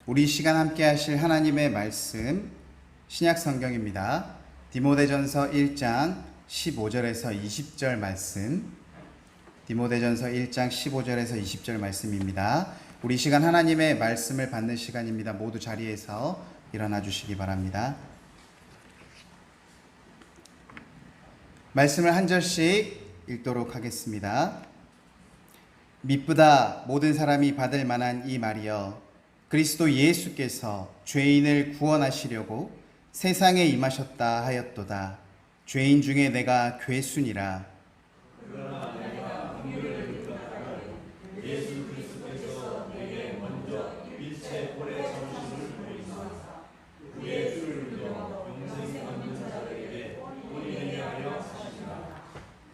우리 시간 함께 하실 하나님의 말씀 신약 성경입니다. 디모데전서 1장 15절에서 20절 말씀. 디모데전서 1장 15절에서 20절 말씀입니다. 우리 시간 하나님의 말씀을 받는 시간입니다. 모두 자리에서 일어나 주시기 바랍니다. 말씀을 한 절씩 읽도록 하겠습니다. 미쁘다 모든 사람이 받을 만한 이 말이여, 그리스도 예수께서 죄인을 구원하시려고 세상에 임하셨다 하였도다. 죄인 중에 내가 괴순이라. 그러나 내가 긍휼을 느꼈다가도 예수 그리스도께서 내게 먼저 일체 볼의 정신을 보이사 그의 줄을 물려 영생 얻는 자들에게 본인에게 하려 하시니라.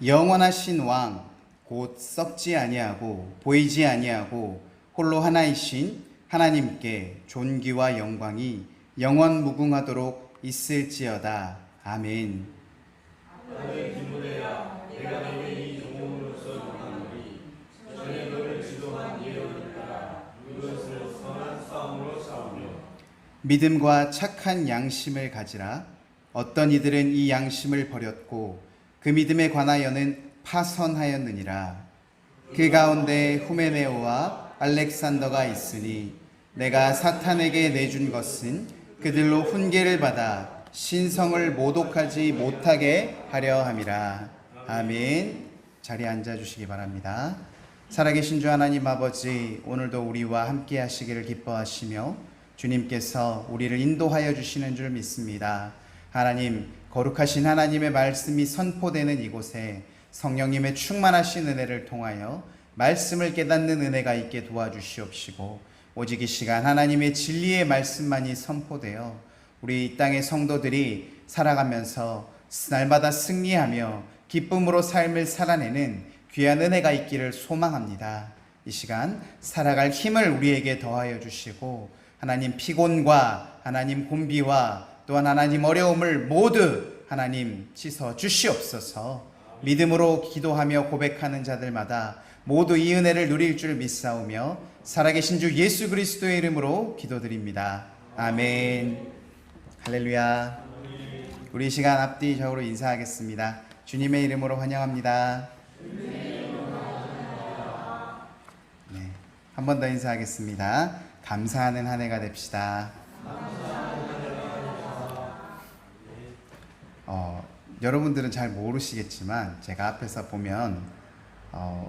영원하신 왕 곧 썩지 아니하고 보이지 아니하고 홀로 하나이신 하나님께 존귀와 영광이 영원 무궁하도록 있을지어다. 아멘. 나는 디모데야, 내가 너에게 이 종으로서 전하노니 전에 너를 지도한 예언을 따라 이것을 선한 싸움으로 싸우며 믿음과 착한 양심을 가지라. 어떤 이들은 이 양심을 버렸고 그 믿음에 관하여는 파선하였느니라. 그 가운데 후메네오와 알렉산더가 있으니 내가 사탄에게 내준 것은 그들로 훈계를 받아 신성을 모독하지 못하게 하려 함이라. 아멘. 자리에 앉아 주시기 바랍니다. 살아계신 주 하나님 아버지, 오늘도 우리와 함께 하시기를 기뻐하시며 주님께서 우리를 인도하여 주시는 줄 믿습니다. 하나님, 거룩하신 하나님의 말씀이 선포되는 이곳에 성령님의 충만하신 은혜를 통하여 말씀을 깨닫는 은혜가 있게 도와주시옵시고, 오직 이 시간 하나님의 진리의 말씀만이 선포되어 우리 이 땅의 성도들이 살아가면서 날마다 승리하며 기쁨으로 삶을 살아내는 귀한 은혜가 있기를 소망합니다. 이 시간 살아갈 힘을 우리에게 더하여 주시고, 하나님 피곤과 하나님 곤비와 또한 하나님 어려움을 모두 하나님 씻어 주시옵소서. 믿음으로 기도하며 고백하는 자들마다 모두 이 은혜를 누릴 줄 믿사오며 살아계신 주 예수 그리스도의 이름으로 기도드립니다. 아멘. 할렐루야. 우리 시간 앞뒤적으로 인사하겠습니다. 주님의 이름으로 환영합니다. 네, 한 번 더 인사하겠습니다. 감사하는 한 해가 됩시다. 여러분들은 잘 모르시겠지만 제가 앞에서 보면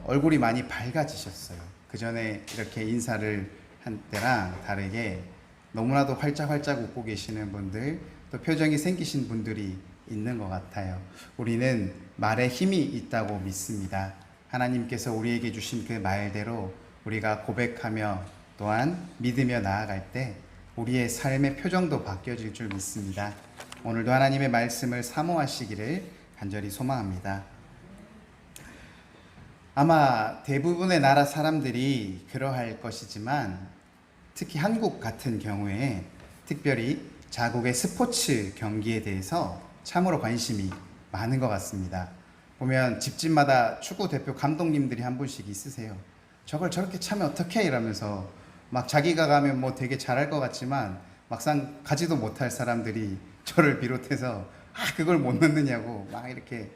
얼굴이 많이 밝아지셨어요. 그 전에 이렇게 인사를 한 때랑 다르게 너무나도 활짝활짝 웃고 계시는 분들, 또 표정이 생기신 분들이 있는 것 같아요. 우리는 말에 힘이 있다고 믿습니다. 하나님께서 우리에게 주신 그 말대로 우리가 고백하며 또한 믿으며 나아갈 때 우리의 삶의 표정도 바뀌어질 줄 믿습니다. 오늘도 하나님의 말씀을 사모하시기를 간절히 소망합니다. 아마 대부분의 나라 사람들이 그러할 것이지만 특히 한국 같은 경우에 특별히 자국의 스포츠 경기에 대해서 참으로 관심이 많은 것 같습니다. 보면 집집마다 축구 대표 감독님들이 한 분씩 있으세요. 저걸 저렇게 차면 어떡해 이러면서 막 자기가 가면 뭐 되게 잘할 것 같지만 막상 가지도 못할 사람들이 저를 비롯해서 그걸 못 넣느냐고 막 이렇게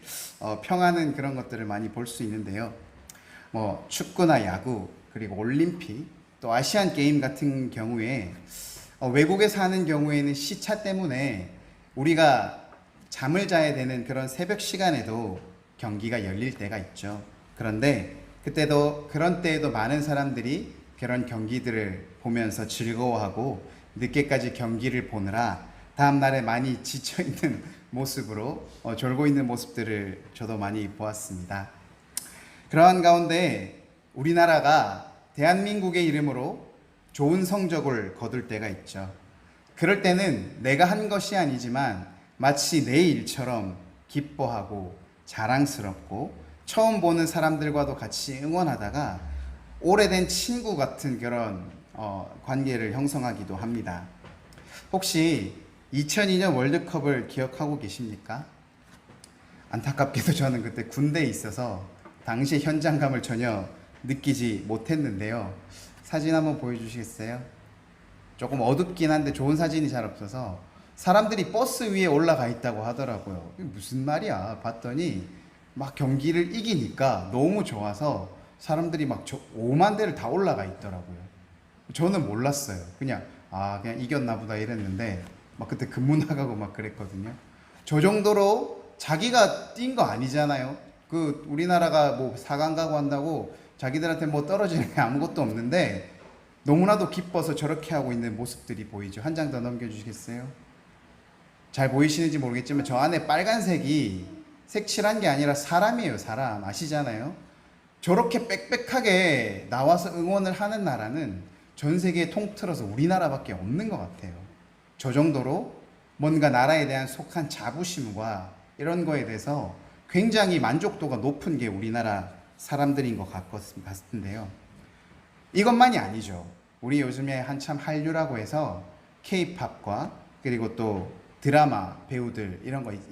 평하는 그런 것들을 많이 볼 수 있는데요. 뭐 축구나 야구, 그리고 올림픽, 또 아시안 게임 같은 경우에 외국에서 하는 경우에는 시차 때문에 우리가 잠을 자야 되는 그런 새벽 시간에도 경기가 열릴 때가 있죠. 그런데 그런 때에도 많은 사람들이 그런 경기들을 보면서 즐거워하고 늦게까지 경기를 보느라 다음 날에 많이 지쳐있는 모습으로 졸고 있는 모습들을 저도 많이 보았습니다. 그러한 가운데 우리나라가 대한민국의 이름으로 좋은 성적을 거둘 때가 있죠. 그럴 때는 내가 한 것이 아니지만 마치 내 일처럼 기뻐하고 자랑스럽고 처음 보는 사람들과도 같이 응원하다가 오래된 친구 같은 그런 관계를 형성하기도 합니다. 혹시 2002년 월드컵을 기억하고 계십니까? 안타깝게도 저는 그때 군대에 있어서 당시 현장감을 전혀 느끼지 못했는데요. 사진 한번 보여주시겠어요? 조금 어둡긴 한데 좋은 사진이 잘 없어서 사람들이 버스 위에 올라가 있다고 하더라고요. 이게 무슨 말이야? 봤더니 막 경기를 이기니까 너무 좋아서 사람들이 막 5만 대를 다 올라가 있더라고요. 저는 몰랐어요. 그냥 이겼나 보다 이랬는데 막 그때 근무 나가고 막 그랬거든요. 저 정도로 자기가 뛴 거 아니잖아요. 그 우리나라가 뭐 4강 가고 한다고 자기들한테 뭐 떨어지는 게 아무것도 없는데 너무나도 기뻐서 저렇게 하고 있는 모습들이 보이죠. 한 장 더 넘겨주시겠어요? 잘 보이시는지 모르겠지만 저 안에 빨간색이 색칠한 게 아니라 사람이에요. 사람 아시잖아요. 저렇게 빽빽하게 나와서 응원을 하는 나라는 전 세계에 통틀어서 우리나라밖에 없는 것 같아요. 저 정도로 뭔가 나라에 대한 속한 자부심과 이런 거에 대해서 굉장히 만족도가 높은 게 우리나라 사람들인 것 같은데요. 이것만이 아니죠. 우리 요즘에 한참 한류라고 해서 K-팝과 그리고 또 드라마 배우들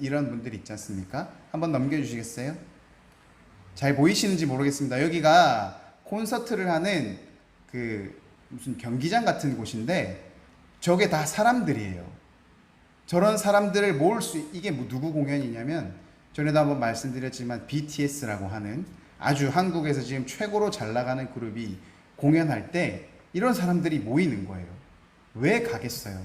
이런 분들 있지 않습니까? 한번 넘겨주시겠어요? 잘 보이시는지 모르겠습니다. 여기가 콘서트를 하는 그 무슨 경기장 같은 곳인데 저게 다 사람들이에요. 저런 사람들을 모을 이게 누구 공연이냐면 전에도 한번 말씀드렸지만 BTS라고 하는 아주 한국에서 지금 최고로 잘 나가는 그룹이 공연할 때 이런 사람들이 모이는 거예요. 왜 가겠어요?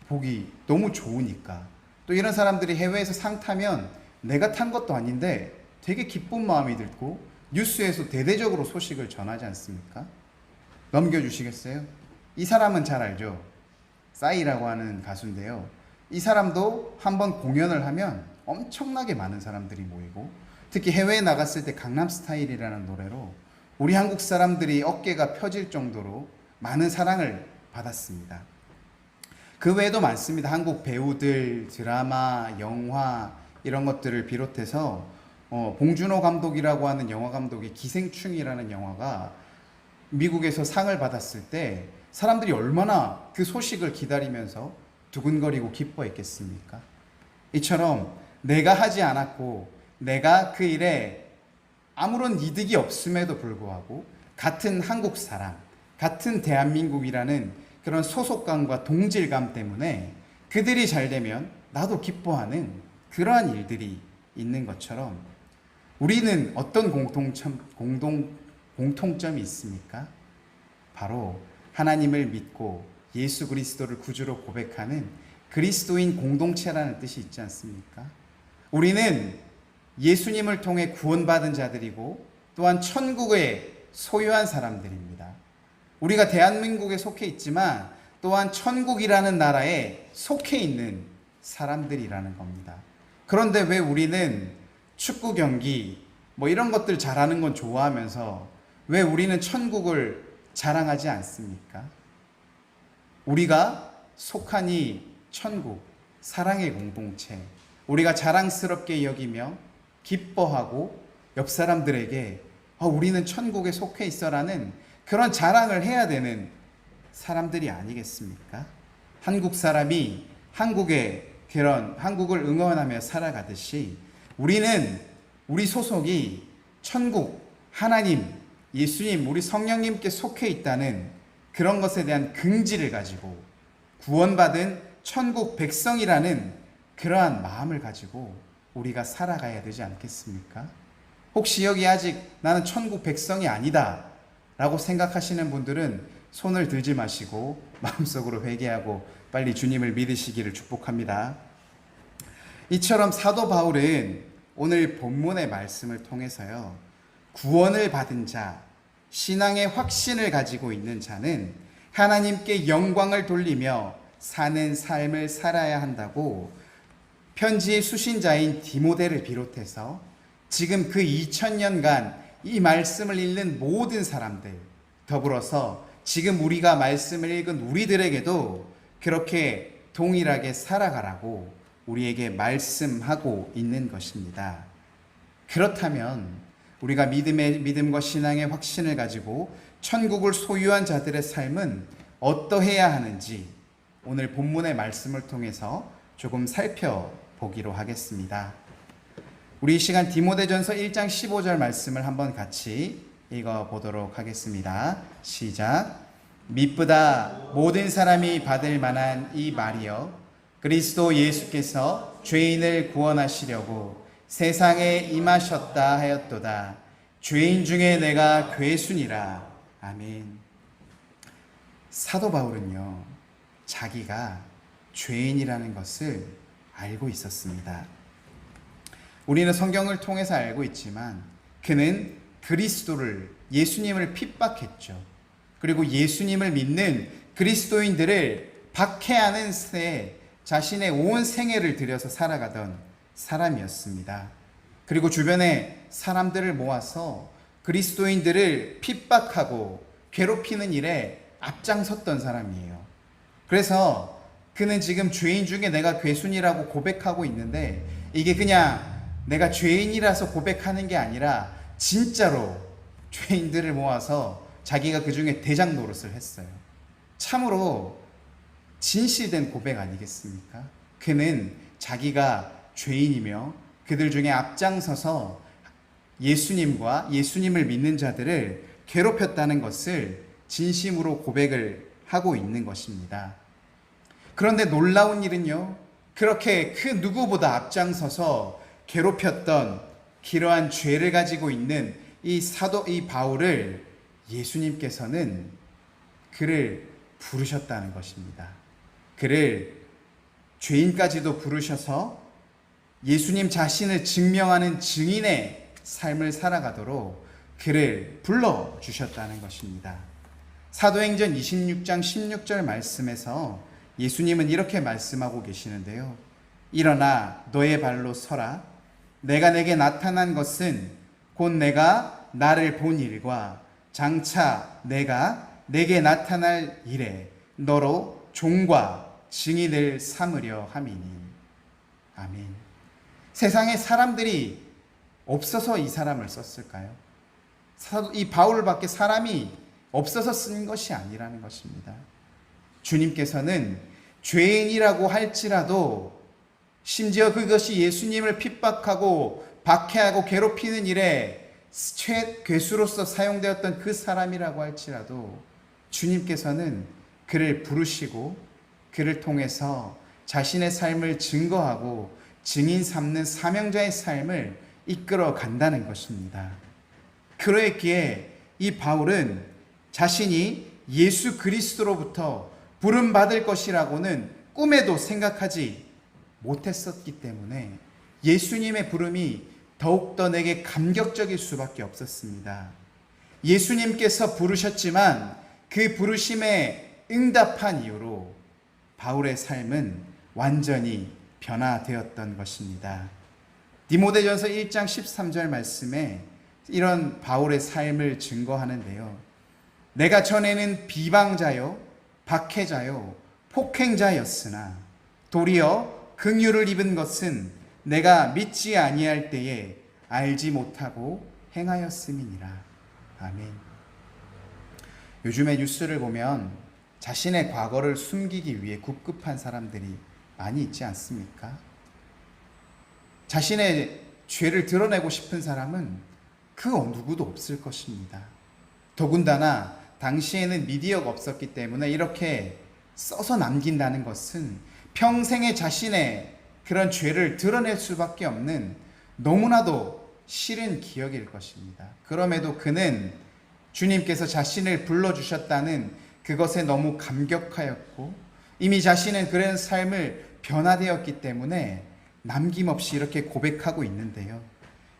보기 너무 좋으니까. 또 이런 사람들이 해외에서 상 타면 내가 탄 것도 아닌데 되게 기쁜 마음이 들고 뉴스에서 대대적으로 소식을 전하지 않습니까? 넘겨주시겠어요? 이 사람은 잘 알죠? 싸이라고 하는 가수인데요. 이 사람도 한번 공연을 하면 엄청나게 많은 사람들이 모이고 특히 해외에 나갔을 때 강남스타일이라는 노래로 우리 한국 사람들이 어깨가 펴질 정도로 많은 사랑을 받았습니다. 그 외에도 많습니다. 한국 배우들, 드라마, 영화 이런 것들을 비롯해서 봉준호 감독이라고 하는 영화 감독의 기생충이라는 영화가 미국에서 상을 받았을 때 사람들이 얼마나 그 소식을 기다리면서 두근거리고 기뻐했겠습니까? 이처럼 내가 하지 않았고 내가 그 일에 아무런 이득이 없음에도 불구하고 같은 한국 사람, 같은 대한민국이라는 그런 소속감과 동질감 때문에 그들이 잘 되면 나도 기뻐하는 그러한 일들이 있는 것처럼 우리는 어떤 공통점이 있습니까? 바로 하나님을 믿고 예수 그리스도를 구주로 고백하는 그리스도인 공동체라는 뜻이 있지 않습니까? 우리는 예수님을 통해 구원받은 자들이고 또한 천국에 소유한 사람들입니다. 우리가 대한민국에 속해 있지만 또한 천국이라는 나라에 속해 있는 사람들이라는 겁니다. 그런데 왜 우리는 축구 경기 뭐 이런 것들 잘하는 건 좋아하면서 왜 우리는 천국을 자랑하지 않습니까? 우리가 속한 이 천국, 사랑의 공동체, 우리가 자랑스럽게 여기며 기뻐하고 옆 사람들에게 우리는 천국에 속해 있어라는 그런 자랑을 해야 되는 사람들이 아니겠습니까? 한국 사람이 한국을 응원하며 살아가듯이 우리는 우리 소속이 천국, 하나님, 예수님, 우리 성령님께 속해 있다는 그런 것에 대한 긍지를 가지고 구원받은 천국 백성이라는 그러한 마음을 가지고 우리가 살아가야 되지 않겠습니까? 혹시 여기 아직 나는 천국 백성이 아니다 라고 생각하시는 분들은 손을 들지 마시고 마음속으로 회개하고 빨리 주님을 믿으시기를 축복합니다. 이처럼 사도 바울은 오늘 본문의 말씀을 통해서요, 구원을 받은 자, 신앙의 확신을 가지고 있는 자는 하나님께 영광을 돌리며 사는 삶을 살아야 한다고 편지의 수신자인 디모데를 비롯해서 지금 그 2000년간 이 말씀을 읽는 모든 사람들, 더불어서 지금 우리가 말씀을 읽은 우리들에게도 그렇게 동일하게 살아가라고 우리에게 말씀하고 있는 것입니다. 그렇다면 우리가 믿음과 신앙의 확신을 가지고 천국을 소유한 자들의 삶은 어떠해야 하는지 오늘 본문의 말씀을 통해서 조금 살펴보기로 하겠습니다. 우리 이 시간 디모데전서 1장 15절 말씀을 한번 같이 읽어보도록 하겠습니다. 시작. 미쁘다 모든 사람이 받을 만한 이 말이여 그리스도 예수께서 죄인을 구원하시려고 세상에 임하셨다 하였도다. 죄인 중에 내가 괴순이라. 아멘. 사도 바울은요, 자기가 죄인이라는 것을 알고 있었습니다. 우리는 성경을 통해서 알고 있지만 그는 그리스도를, 예수님을 핍박했죠. 그리고 예수님을 믿는 그리스도인들을 박해하는 새 자신의 온 생애를 들여서 살아가던 사람이었습니다. 그리고 주변에 사람들을 모아서 그리스도인들을 핍박하고 괴롭히는 일에 앞장섰던 사람이에요. 그래서 그는 지금 죄인 중에 내가 괴순이라고 고백하고 있는데 이게 그냥 내가 죄인이라서 고백하는 게 아니라 진짜로 죄인들을 모아서 자기가 그 중에 대장 노릇을 했어요. 참으로 진실된 고백 아니겠습니까? 그는 자기가 죄인이며 그들 중에 앞장서서 예수님과 예수님을 믿는 자들을 괴롭혔다는 것을 진심으로 고백을 하고 있는 것입니다. 그런데 놀라운 일은요, 그렇게 그 누구보다 앞장서서 괴롭혔던 그러한 죄를 가지고 있는 이 바울을 예수님께서는 그를 부르셨다는 것입니다. 그를 죄인까지도 부르셔서 예수님 자신을 증명하는 증인의 삶을 살아가도록 그를 불러주셨다는 것입니다. 사도행전 26장 16절 말씀에서 예수님은 이렇게 말씀하고 계시는데요. 일어나 너의 발로 서라. 내가 내게 나타난 것은 곧 내가 나를 본 일과 장차 내가 내게 나타날 일에 너로 종과 증인을 삼으려 함이니. 아멘. 세상에 사람들이 없어서 이 사람을 썼을까요? 이 바울밖에 사람이 없어서 쓴 것이 아니라는 것입니다. 주님께서는 죄인이라고 할지라도 심지어 그것이 예수님을 핍박하고 박해하고 괴롭히는 일에 괴수로서 사용되었던 그 사람이라고 할지라도 주님께서는 그를 부르시고 그를 통해서 자신의 삶을 증거하고 증인 삼는 사명자의 삶을 이끌어 간다는 것입니다. 그러했기에 이 바울은 자신이 예수 그리스도로부터 부름받을 것이라고는 꿈에도 생각하지 못했었기 때문에 예수님의 부름이 더욱더 내게 감격적일 수밖에 없었습니다. 예수님께서 부르셨지만 그 부르심에 응답한 이유로 바울의 삶은 완전히 변화되었던 것입니다. 디모데전서 1장 13절 말씀에 이런 바울의 삶을 증거하는데요. 내가 전에는 비방자요, 박해자요, 폭행자였으나 도리어 긍휼을 입은 것은 내가 믿지 아니할 때에 알지 못하고 행하였음이니라. 아멘. 요즘에 뉴스를 보면 자신의 과거를 숨기기 위해 급급한 사람들이 많이 있지 않습니까? 자신의 죄를 드러내고 싶은 사람은 그 누구도 없을 것입니다. 더군다나 당시에는 미디어가 없었기 때문에 이렇게 써서 남긴다는 것은 평생에 자신의 그런 죄를 드러낼 수밖에 없는 너무나도 싫은 기억일 것입니다. 그럼에도 그는 주님께서 자신을 불러주셨다는 그것에 너무 감격하였고 이미 자신은 그런 삶을 변화되었기 때문에 남김없이 이렇게 고백하고 있는데요.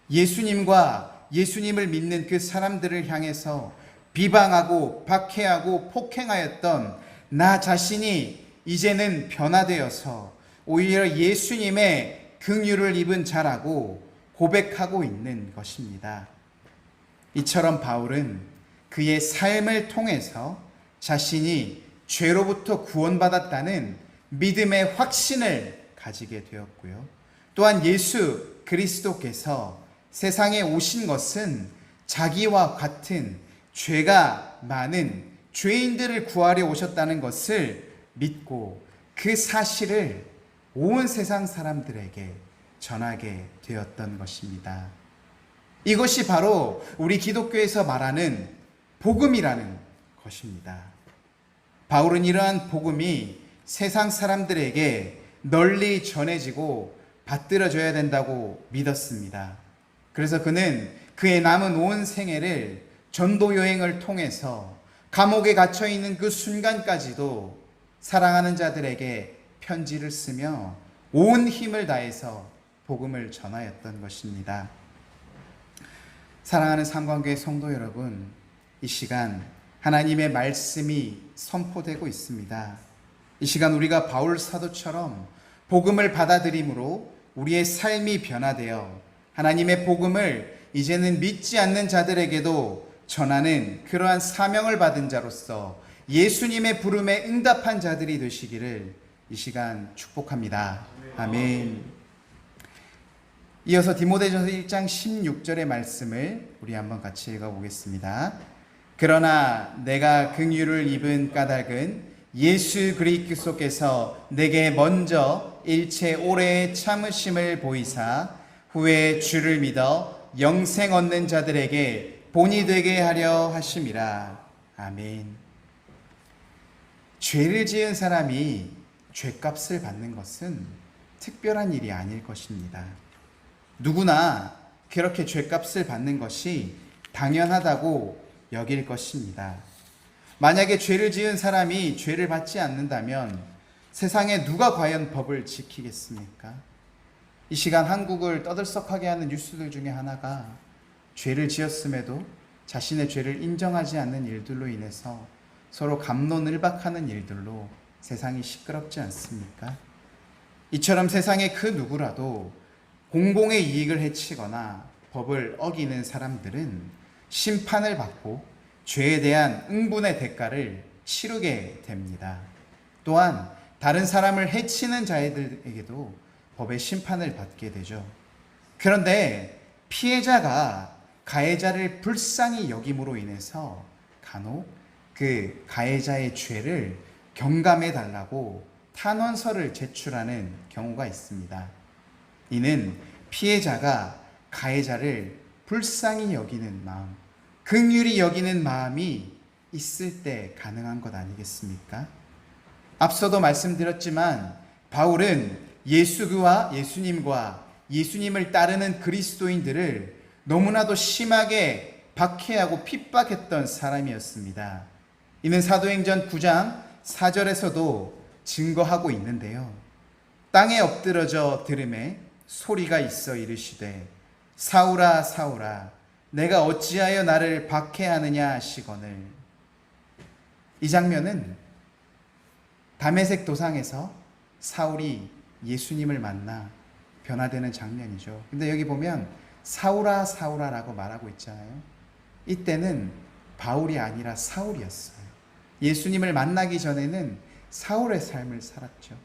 예수님과 예수님을 믿는 그 사람들을 향해서 비방하고 박해하고 폭행하였던 나 자신이 이제는 변화되어서 오히려 예수님의 긍휼을 입은 자라고 고백하고 있는 것입니다. 이처럼 바울은 그의 삶을 통해서 자신이 죄로부터 구원받았다는 믿음의 확신을 가지게 되었고요. 또한 예수 그리스도께서 세상에 오신 것은 자기와 같은 죄가 많은 죄인들을 구하려 오셨다는 것을 믿고 그 사실을 온 세상 사람들에게 전하게 되었던 것입니다. 이것이 바로 우리 기독교에서 말하는 복음이라는 것입니다. 바울은 이러한 복음이 세상 사람들에게 널리 전해지고 받들어져야 된다고 믿었습니다. 그래서 그는 그의 남은 온 생애를 전도 여행을 통해서 감옥에 갇혀 있는 그 순간까지도 사랑하는 자들에게 편지를 쓰며 온 힘을 다해서 복음을 전하였던 것입니다. 사랑하는 삼관교회 성도 여러분, 이 시간 하나님의 말씀이 선포되고 있습니다. 이 시간 우리가 바울 사도처럼 복음을 받아들임으로 우리의 삶이 변화되어 하나님의 복음을 이제는 믿지 않는 자들에게도 전하는 그러한 사명을 받은 자로서 예수님의 부름에 응답한 자들이 되시기를 이 시간 축복합니다. 아멘. 이어서 디모데전서 1장 16절의 말씀을 우리 한번 같이 읽어보겠습니다. 그러나 내가 긍휼을 입은 까닭은 예수 그리스도께서 내게 먼저 일체 오래의 참으심을 보이사 후에 주를 믿어 영생 얻는 자들에게 본이 되게 하려 하심이라. 아멘. 죄를 지은 사람이 죄값을 받는 것은 특별한 일이 아닐 것입니다. 누구나 그렇게 죄값을 받는 것이 당연하다고 여길 것입니다. 만약에 죄를 지은 사람이 죄를 받지 않는다면 세상에 누가 과연 법을 지키겠습니까? 이 시간 한국을 떠들썩하게 하는 뉴스들 중에 하나가 죄를 지었음에도 자신의 죄를 인정하지 않는 일들로 인해서 서로 갑론을박하는 일들로 세상이 시끄럽지 않습니까? 이처럼 세상의 그 누구라도 공공의 이익을 해치거나 법을 어기는 사람들은 심판을 받고 죄에 대한 응분의 대가를 치르게 됩니다. 또한 다른 사람을 해치는 자들에게도 법의 심판을 받게 되죠. 그런데 피해자가 가해자를 불쌍히 여김으로 인해서 간혹 그 가해자의 죄를 경감해 달라고 탄원서를 제출하는 경우가 있습니다. 이는 피해자가 가해자를 불쌍히 여기는 마음, 긍휼히 여기는 마음이 있을 때 가능한 것 아니겠습니까? 앞서도 말씀드렸지만 바울은 예수님과 예수님을 따르는 그리스도인들을 너무나도 심하게 박해하고 핍박했던 사람이었습니다. 이는 사도행전 9장 4절에서도 증거하고 있는데요. 땅에 엎드러져 들음에 소리가 있어 이르시되 사울아 사울아 내가 어찌하여 나를 박해하느냐 하시거늘. 이 장면은 다메섹 도상에서 사울이 예수님을 만나 변화되는 장면이죠. 근데 여기 보면 사울아 사울아라고 말하고 있잖아요. 이때는 바울이 아니라 사울이었어요. 예수님을 만나기 전에는 사울의 삶을 살았죠.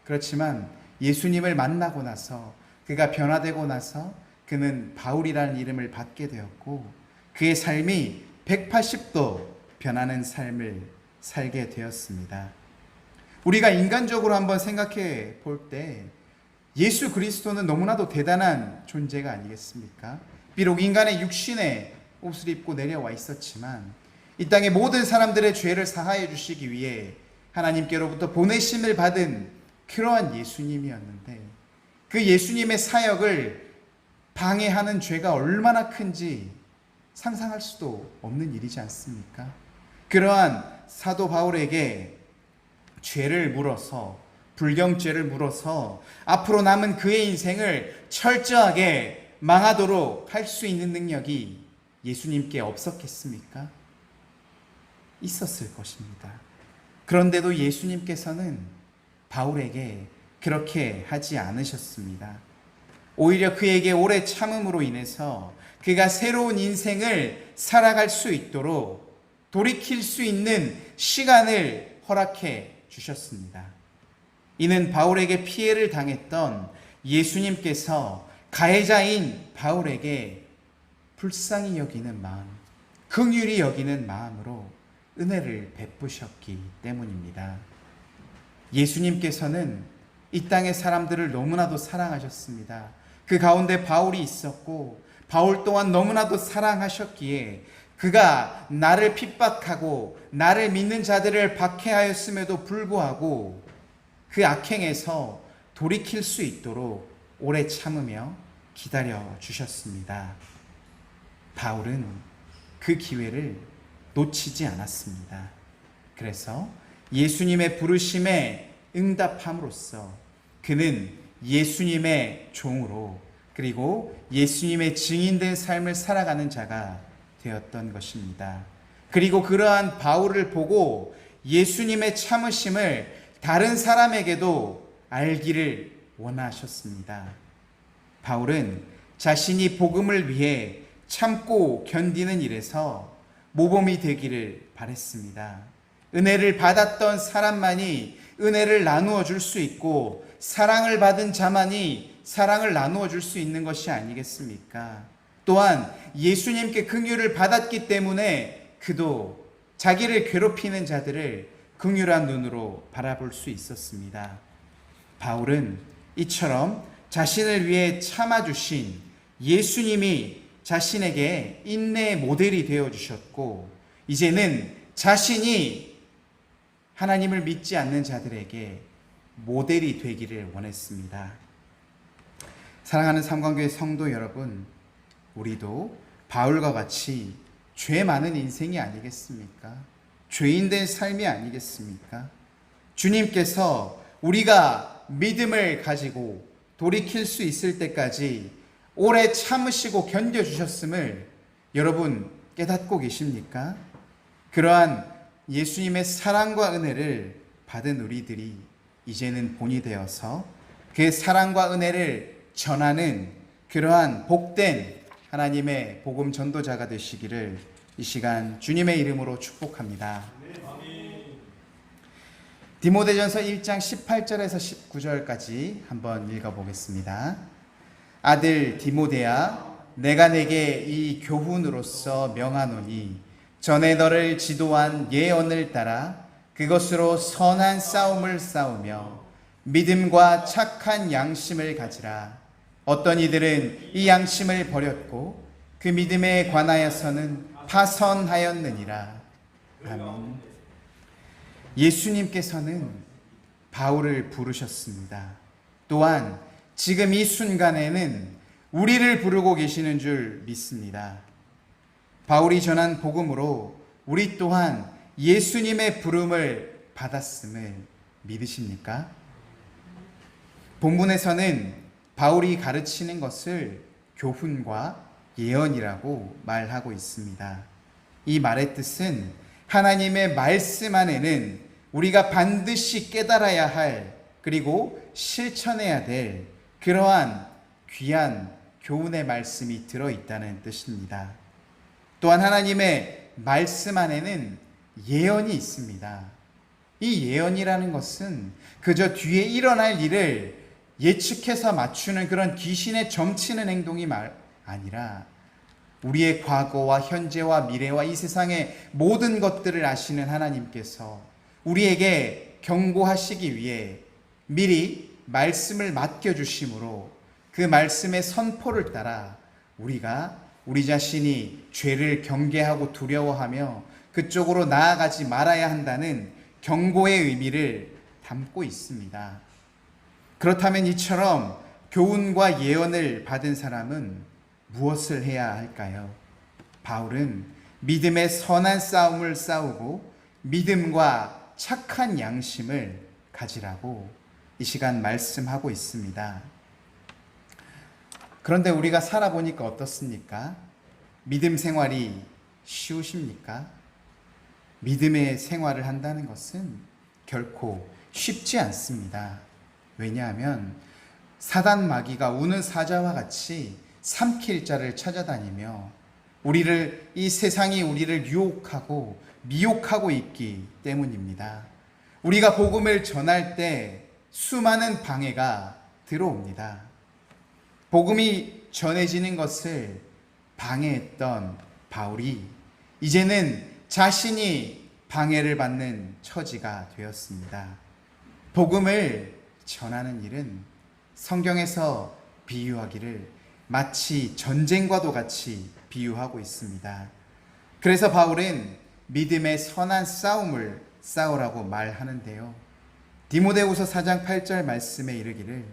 그렇지만 예수님을 만나고 나서 그가 변화되고 나서 그는 바울이라는 이름을 받게 되었고 그의 삶이 180도 변하는 삶을 살게 되었습니다. 우리가 인간적으로 한번 생각해 볼 때 예수 그리스도는 너무나도 대단한 존재가 아니겠습니까? 비록 인간의 육신의 옷을 입고 내려와 있었지만 이 땅의 모든 사람들의 죄를 사하여 주시기 위해 하나님께로부터 보내심을 받은 그러한 예수님이었는데 그 예수님의 사역을 방해하는 죄가 얼마나 큰지 상상할 수도 없는 일이지 않습니까? 그러한 사도 바울에게 죄를 물어서 불경죄를 물어서 앞으로 남은 그의 인생을 철저하게 망하도록 할 수 있는 능력이 예수님께 없었겠습니까? 있었을 것입니다. 그런데도 예수님께서는 바울에게 그렇게 하지 않으셨습니다. 오히려 그에게 오래 참음으로 인해서 그가 새로운 인생을 살아갈 수 있도록 돌이킬 수 있는 시간을 허락해 주셨습니다. 이는 바울에게 피해를 당했던 예수님께서 가해자인 바울에게 불쌍히 여기는 마음, 긍휼히 여기는 마음으로 은혜를 베푸셨기 때문입니다. 예수님께서는 이 땅의 사람들을 너무나도 사랑하셨습니다. 그 가운데 바울이 있었고 바울 또한 너무나도 사랑하셨기에 그가 나를 핍박하고 나를 믿는 자들을 박해하였음에도 불구하고 그 악행에서 돌이킬 수 있도록 오래 참으며 기다려 주셨습니다. 바울은 그 기회를 놓치지 않았습니다. 그래서 예수님의 부르심에 응답함으로써 그는 예수님의 종으로 그리고 예수님의 증인된 삶을 살아가는 자가 되었던 것입니다. 그리고 그러한 바울을 보고 예수님의 참으심을 다른 사람에게도 알기를 원하셨습니다. 바울은 자신이 복음을 위해 참고 견디는 일에서 모범이 되기를 바랬습니다. 은혜를 받았던 사람만이 은혜를 나누어 줄 수 있고 사랑을 받은 자만이 사랑을 나누어 줄 수 있는 것이 아니겠습니까? 또한 예수님께 긍휼을 받았기 때문에 그도 자기를 괴롭히는 자들을 긍휼한 눈으로 바라볼 수 있었습니다. 바울은 이처럼 자신을 위해 참아주신 예수님이 자신에게 인내의 모델이 되어주셨고 이제는 자신이 하나님을 믿지 않는 자들에게 모델이 되기를 원했습니다. 사랑하는 삼광교회 성도 여러분, 우리도 바울과 같이 죄 많은 인생이 아니겠습니까? 죄인된 삶이 아니겠습니까? 주님께서 우리가 믿음을 가지고 돌이킬 수 있을 때까지 오래 참으시고 견뎌주셨음을 여러분 깨닫고 계십니까? 그러한 예수님의 사랑과 은혜를 받은 우리들이 이제는 본이 되어서 그 사랑과 은혜를 전하는 그러한 복된 하나님의 복음 전도자가 되시기를 이 시간 주님의 이름으로 축복합니다. 디모데전서 1장 18절에서 19절까지 한번 읽어보겠습니다. 아들 디모데야, 내가 내게 이 교훈으로서 명하노니 전에 너를 지도한 예언을 따라 그것으로 선한 싸움을 싸우며 믿음과 착한 양심을 가지라. 어떤 이들은 이 양심을 버렸고 그 믿음에 관하여서는 파선하였느니라. 아멘. 예수님께서는 바울을 부르셨습니다. 또한 지금 이 순간에는 우리를 부르고 계시는 줄 믿습니다. 바울이 전한 복음으로 우리 또한 예수님의 부름을 받았음을 믿으십니까? 본문에서는 바울이 가르치는 것을 교훈과 예언이라고 말하고 있습니다. 이 말의 뜻은 하나님의 말씀 안에는 우리가 반드시 깨달아야 할 그리고 실천해야 될 그러한 귀한 교훈의 말씀이 들어있다는 뜻입니다. 또한 하나님의 말씀 안에는 예언이 있습니다. 이 예언이라는 것은 그저 뒤에 일어날 일을 예측해서 맞추는 그런 귀신에 점치는 행동이 아니라 우리의 과거와 현재와 미래와 이 세상의 모든 것들을 아시는 하나님께서 우리에게 경고하시기 위해 미리 말씀을 맡겨주심으로 그 말씀의 선포를 따라 우리가 우리 자신이 죄를 경계하고 두려워하며 그쪽으로 나아가지 말아야 한다는 경고의 의미를 담고 있습니다. 그렇다면 이처럼 교훈과 예언을 받은 사람은 무엇을 해야 할까요? 바울은 믿음의 선한 싸움을 싸우고 믿음과 착한 양심을 가지라고 이 시간 말씀하고 있습니다. 그런데 우리가 살아보니까 어떻습니까? 믿음 생활이 쉬우십니까? 믿음의 생활을 한다는 것은 결코 쉽지 않습니다. 왜냐하면 사단 마귀가 우는 사자와 같이 삼킬 자를 찾아다니며 이 세상이 우리를 유혹하고 미혹하고 있기 때문입니다. 우리가 복음을 전할 때 수많은 방해가 들어옵니다. 복음이 전해지는 것을 방해했던 바울이 이제는 자신이 방해를 받는 처지가 되었습니다. 복음을 전하는 일은 성경에서 비유하기를 마치 전쟁과도 같이 비유하고 있습니다. 그래서 바울은 믿음의 선한 싸움을 싸우라고 말하는데요. 디모데후서 4장 8절 말씀에 이르기를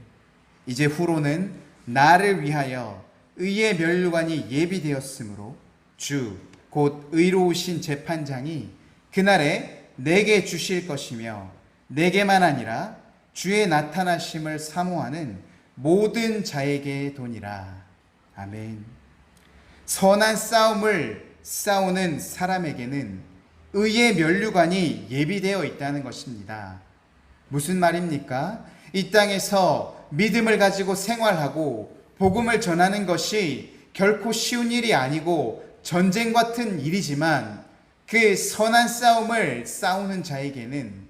이제 후로는 나를 위하여 의의 면류관이 예비되었으므로 주 곧 의로우신 재판장이 그날에 내게 주실 것이며 내게만 아니라 주의 나타나심을 사모하는 모든 자에게 도니라. 아멘. 선한 싸움을 싸우는 사람에게는 의의 면류관이 예비되어 있다는 것입니다. 무슨 말입니까? 이 땅에서 믿음을 가지고 생활하고 복음을 전하는 것이 결코 쉬운 일이 아니고 전쟁 같은 일이지만 그 선한 싸움을 싸우는 자에게는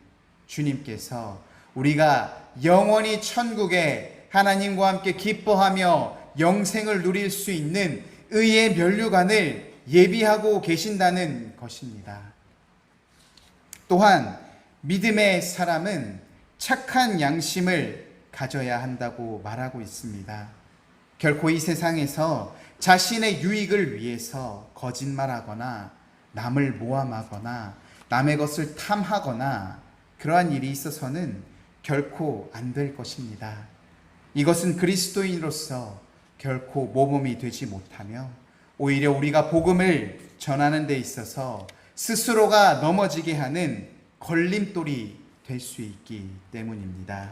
주님께서 우리가 영원히 천국에 하나님과 함께 기뻐하며 영생을 누릴 수 있는 의의 면류관을 예비하고 계신다는 것입니다. 또한 믿음의 사람은 착한 양심을 가져야 한다고 말하고 있습니다. 결코 이 세상에서 자신의 유익을 위해서 거짓말하거나 남을 모함하거나 남의 것을 탐하거나 그러한 일이 있어서는 결코 안 될 것입니다. 이것은 그리스도인으로서 결코 모범이 되지 못하며 오히려 우리가 복음을 전하는 데 있어서 스스로가 넘어지게 하는 걸림돌이 될 수 있기 때문입니다.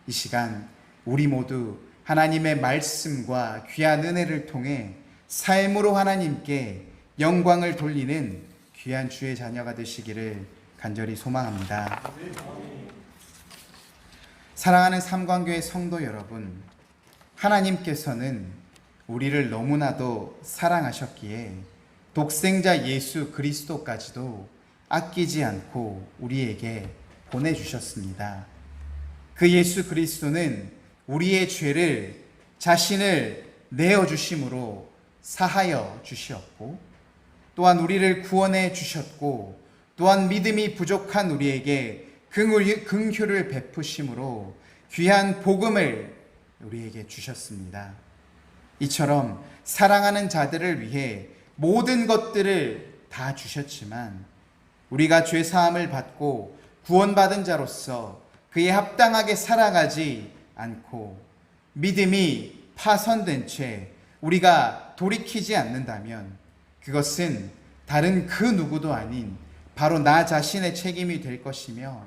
이 시간 우리 모두 하나님의 말씀과 귀한 은혜를 통해 삶으로 하나님께 영광을 돌리는 귀한 주의 자녀가 되시기를 간절히 소망합니다. 사랑하는 삼광교회 성도 여러분, 하나님께서는 우리를 너무나도 사랑하셨기에 독생자 예수 그리스도까지도 아끼지 않고 우리에게 보내주셨습니다. 그 예수 그리스도는 우리의 죄를 자신을 내어주심으로 사하여 주시었고 또한 우리를 구원해 주셨고 또한 믿음이 부족한 우리에게 긍휼을 베푸심으로 귀한 복음을 우리에게 주셨습니다. 이처럼 사랑하는 자들을 위해 모든 것들을 다 주셨지만 우리가 죄 사함을 받고 구원받은 자로서 그에 합당하게 살아가지 않고 믿음이 파손된 채 우리가 돌이키지 않는다면 그것은 다른 그 누구도 아닌 바로 나 자신의 책임이 될 것이며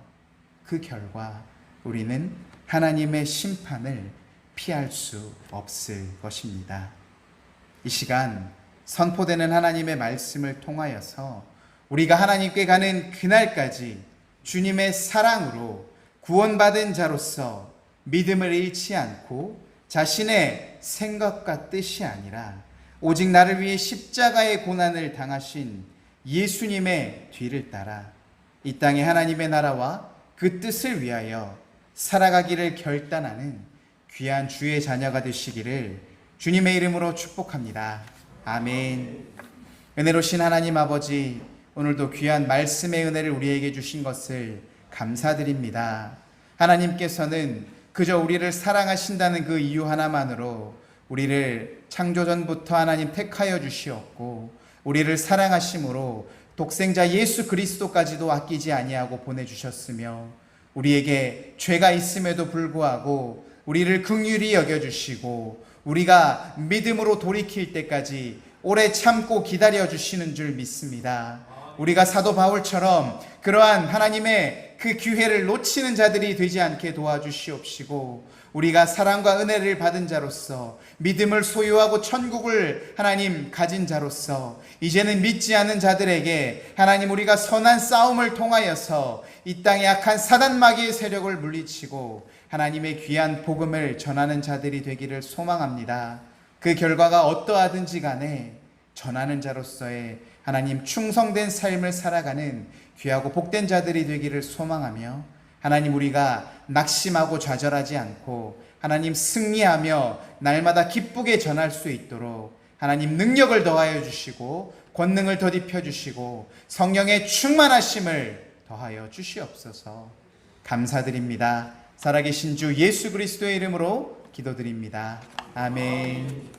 그 결과 우리는 하나님의 심판을 피할 수 없을 것입니다. 이 시간 선포되는 하나님의 말씀을 통하여서 우리가 하나님께 가는 그날까지 주님의 사랑으로 구원받은 자로서 믿음을 잃지 않고 자신의 생각과 뜻이 아니라 오직 나를 위해 십자가의 고난을 당하신 예수님의 뒤를 따라 이 땅에 하나님의 나라와 그 뜻을 위하여 살아가기를 결단하는 귀한 주의 자녀가 되시기를 주님의 이름으로 축복합니다. 아멘. 은혜로우신 하나님 아버지, 오늘도 귀한 말씀의 은혜를 우리에게 주신 것을 감사드립니다. 하나님께서는 그저 우리를 사랑하신다는 그 이유 하나만으로 우리를 창조전부터 하나님 택하여 주시었고 우리를 사랑하심으로 독생자 예수 그리스도까지도 아끼지 아니하고 보내주셨으며 우리에게 죄가 있음에도 불구하고 우리를 긍휼히 여겨주시고 우리가 믿음으로 돌이킬 때까지 오래 참고 기다려주시는 줄 믿습니다. 우리가 사도 바울처럼 그러한 하나님의 그 기회를 놓치는 자들이 되지 않게 도와주시옵시고 우리가 사랑과 은혜를 받은 자로서 믿음을 소유하고 천국을 하나님 가진 자로서 이제는 믿지 않는 자들에게 하나님 우리가 선한 싸움을 통하여서 이 땅의 악한 사단 마귀의 세력을 물리치고 하나님의 귀한 복음을 전하는 자들이 되기를 소망합니다. 그 결과가 어떠하든지 간에 전하는 자로서의 하나님 충성된 삶을 살아가는 귀하고 복된 자들이 되기를 소망하며 하나님 우리가 낙심하고 좌절하지 않고 하나님 승리하며 날마다 기쁘게 전할 수 있도록 하나님 능력을 더하여 주시고 권능을 더딥혀 주시고 성령의 충만하심을 더하여 주시옵소서. 감사드립니다. 살아계신 주 예수 그리스도의 이름으로 기도드립니다. 아멘.